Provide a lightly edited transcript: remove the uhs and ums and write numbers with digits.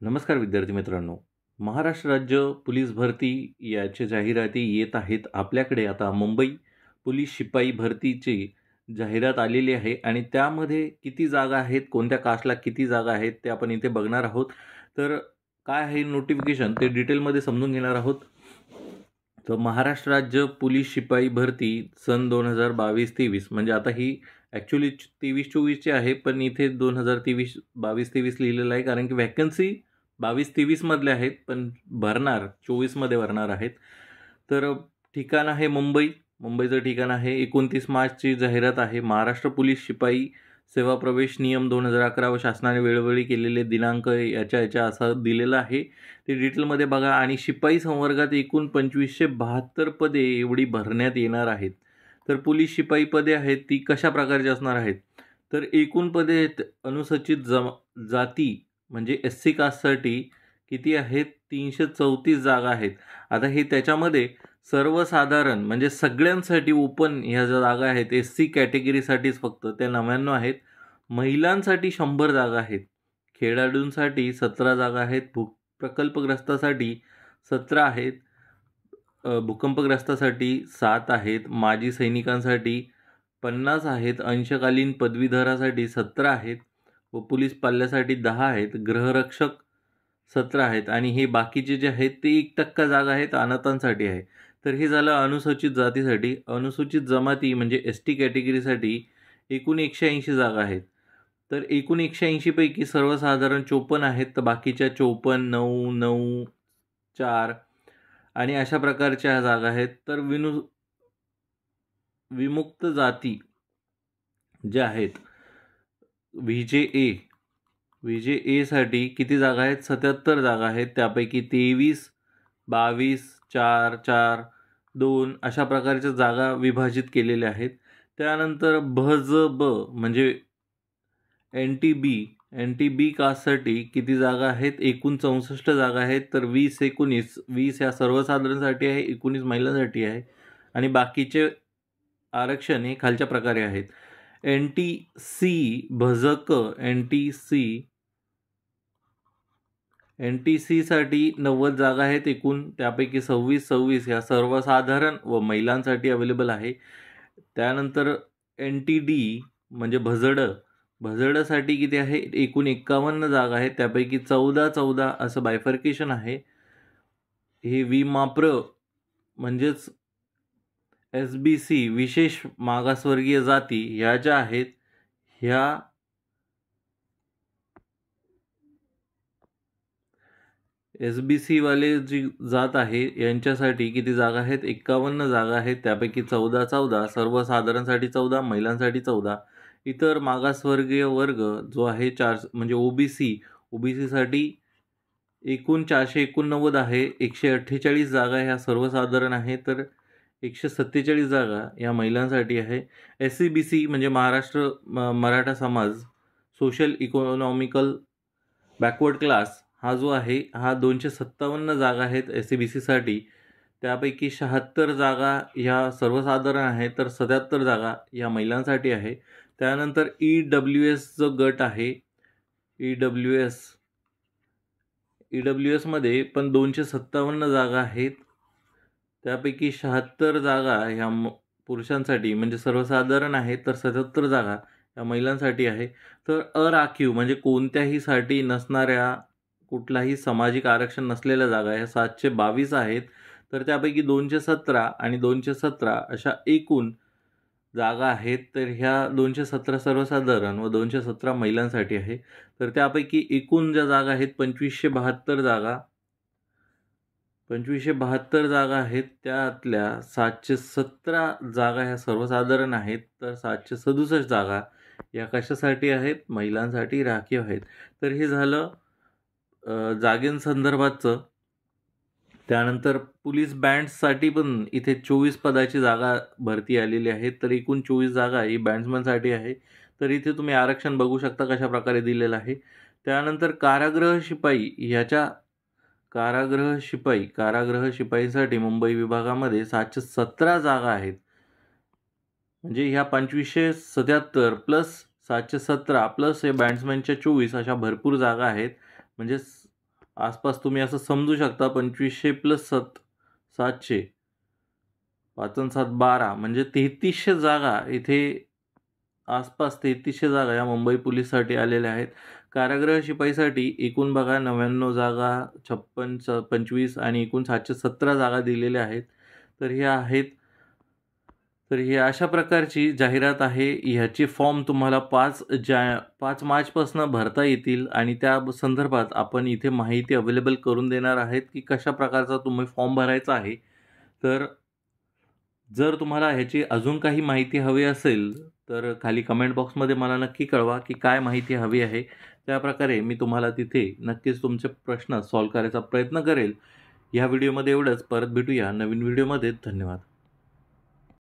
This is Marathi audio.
नमस्कार विद्यार्थी मित्रांनो. महाराष्ट्र राज्य पोलीस भरती याच्या जाहिराती येत आहेत. आपल्याकडे आता मुंबई पोलीस शिपाई भरतीची जाहिरात आलेली आहे आणि त्यामध्ये किती जागा आहेत, कोणत्या कास्टला किती जागा आहेत ते आपण इथे बघणार आहोत. तर काय आहे नोटिफिकेशन ते डिटेलमध्ये समजून घेणार आहोत. तर महाराष्ट्र राज्य पोलीस शिपाई भरती सन 2022-23 म्हणजे आता ही ॲक्च्युली 23-24ची आहे, पण इथे 2023 22-23 लिहिलेलं आहे कारण की व्हॅकन्सी 22-23 मधले आहेत, पण भरणार 24मध्ये भरणार आहेत. तर ठिकाण आहे मुंबईचं ठिकाण आहे. 29 मार्चची जाहिरात आहे. महाराष्ट्र पोलीस शिपाई सेवा प्रवेश नियम 2011 व शासनाने वेळोवेळी केलेले दिनांक याच्या असं दिलेलं आहे. ते डिटेलमध्ये बघा. आणि शिपाई संवर्गात एकूण 2572 पदे एवढी भरण्यात येणार आहेत. तर पोलीस शिपाई पदे आहेत ती कशा प्रकारची असणार आहेत, तर एकूण पदे अनुसूचित जाती म्हणजे SC कास्टसाठी किती आहेत, 334 जागा आहेत. आता हे त्याच्यामध्ये सर्वसाधारण म्हणजे सगळ्यांसाठी ओपन ह्या ज्या जागा आहेत SC कॅटेगरीसाठीच फक्त त्या 99 आहेत. महिलांसाठी 100 जागा आहेत. खेळाडूंसाठी 17 जागा आहेत. प्रकल्पग्रस्तासाठी 17 आहेत. भूकंपग्रस्तासाठी 7 आहेत. माजी सैनिकांसाठी 50 आहेत. अंशकालीन पदवीधरासाठी 17 आहेत व पोलीस पाल्यासाठी 10 आहेत. गृहरक्षक 17 आहेत आणि हे बाकीचे जे आहेत ते 1% जागा आहेत अनाथांसाठी आहे. तर हे झालं अनुसूचित जातीसाठी. अनुसूचित जमाती म्हणजे ST कॅटेगरीसाठी एकूण 180 जागा आहेत. तर एकूण 180 पैकी सर्वसाधारण 54 आहेत, तर बाकीच्या 54, 9, 9, 4 आणि अशा प्रकारच्या जागा आहेत. तर विमुक्त जाती ज्या आहेत VJA साठी किती जागा आहेत, 77 जागा आहेत. त्यापैकी 23, 22, 4, 4, 2 अशा प्रकारच्या जागा विभाजित केलेल्या आहेत. त्यानंतर भजब म्हणजे NTB कास्टसाठी किती जागा आहेत, एकूण 64 जागा आहेत. तर 20-19 20 ह्या सर्वसाधारणसाठी आहे, 19 महिलांसाठी आहे आणि बाकीचे आरक्षण हे खालच्या प्रकारे आहेत. भजक NTC साठी 90 जागा आहेत एकूण, त्यापैकी 26 ह्या सर्वसाधारण व महिलांसाठी अवेलेबल आहे. त्यानंतर NTD म्हणजे भजडसाठी किती आहे, एकूण 51 जागा आहेत, त्यापैकी 14 असं बायफर्केशन आहे. हे विमाप्र म्हणजेच SBC विशेष मागासवर्गीय जाती ह्या ज्या आहेत ह्या SBC वाले जी जात आहे यांच्यासाठी किती जागा आहेत, 51 जागा आहेत. त्यापैकी 14 सर्वसाधारणसाठी 14, महिलांसाठी 14. इतर मागासवर्गीय वर्ग जो आहे 4 म्हणजे OBC साठी एकूण 489 आहे. 148 जागा ह्या सर्वसाधारण आहे, तर 147 जागा या महिलांसाठी आहे. SCBC म्हणजे महाराष्ट्र मराठा समाज सोशल इकॉनॉमिकल बॅकवर्ड क्लास हा जो आहे हा 257 जागा आहेत SCBC साठी. त्यापैकी 76 जागा ह्या सर्वसाधारण आहेत, तर 77 जागा या महिलांसाठी आहे. त्यानंतर EWS जो गट आहे EWS मध्ये पण 257 जागा आहेत. त्यापैकी 76 जागा ह्या पुरुषांसाठी म्हणजे सर्वसाधारण आहेत, तर 77 जागा या महिलांसाठी आहे. तर अराखीव म्हणजे कोणत्याही नसणाऱ्या कुठलाही सामाजिक आरक्षण नसलेल्या जागा ह्या 722 आहेत. तर त्यापैकी 217 आणि 217 अशा एकूण जागा आहेत. तर ह्या 217 सर्वसाधारण व 217 महिलांसाठी आहे. तर त्यापैकी एकूण ज्या जागा आहेत 2572 जागा आहेत. त्यातल्या 717 जागा ह्या सर्वसाधारण आहेत, तर 767 जागा या कशासाठी आहेत, महिलांसाठी राखीव आहेत. तर हे झालं जागेंसंदर्भातचं. त्यानंतर पोलीस बँड्ससाठी पण इथे 24 पदाची जागा भरती आलेली आहे, तर एकूण 24 जागा ही बँड्समनसाठी आहे. तर इथे तुम्ही आरक्षण बघू शकता कशा प्रकारे दिलेलं आहे. त्यानंतर कारागृह शिपाईसाठी मुंबई विभागामध्ये 717 जागा आहेत. म्हणजे ह्या 2577 प्लस 717 प्लस हे बँड्समॅनच्या 24 अशा भरपूर जागा आहेत. म्हणजे आसपास तुम्ही असं समजू शकता 2500 प्लस 700 5 आणि 7 12 म्हणजे 3300 जागा इथे आसपास 3300 जागा या मुंबई पोलीससाठी आलेल्या आहेत. कारागृह शिपाईसाठी एकूण बघा 99 जागा, 56 25 आणि एकूण 717 जागा दिलेल्या आहेत. तर हे आहेत. तर ही अशा प्रकारची जाहिरात आहे. ह्याचे फॉर्म तुम्हाला 5 मार्चपासून भरता येतील आणि त्या संदर्भात आपण इथे माहिती अवेलेबल करून देणार आहेत, की कशा प्रकारचा तुम्ही फॉर्म भरायचा आहे. तर जर तुम्हाला ह्याची अजून काही माहिती हवी असेल, तर खाली कमेंट बॉक्समध्ये मला नक्की कळवा, की काय माहिती हवी आहे. त्याप्रकारे मी तुम्हाला तिथे नक्कीच तुमचे प्रश्न सॉल्व्ह करायचा प्रयत्न करेल. ह्या व्हिडिओमध्ये एवढंच. परत भेटूया नवीन व्हिडिओमध्ये. धन्यवाद.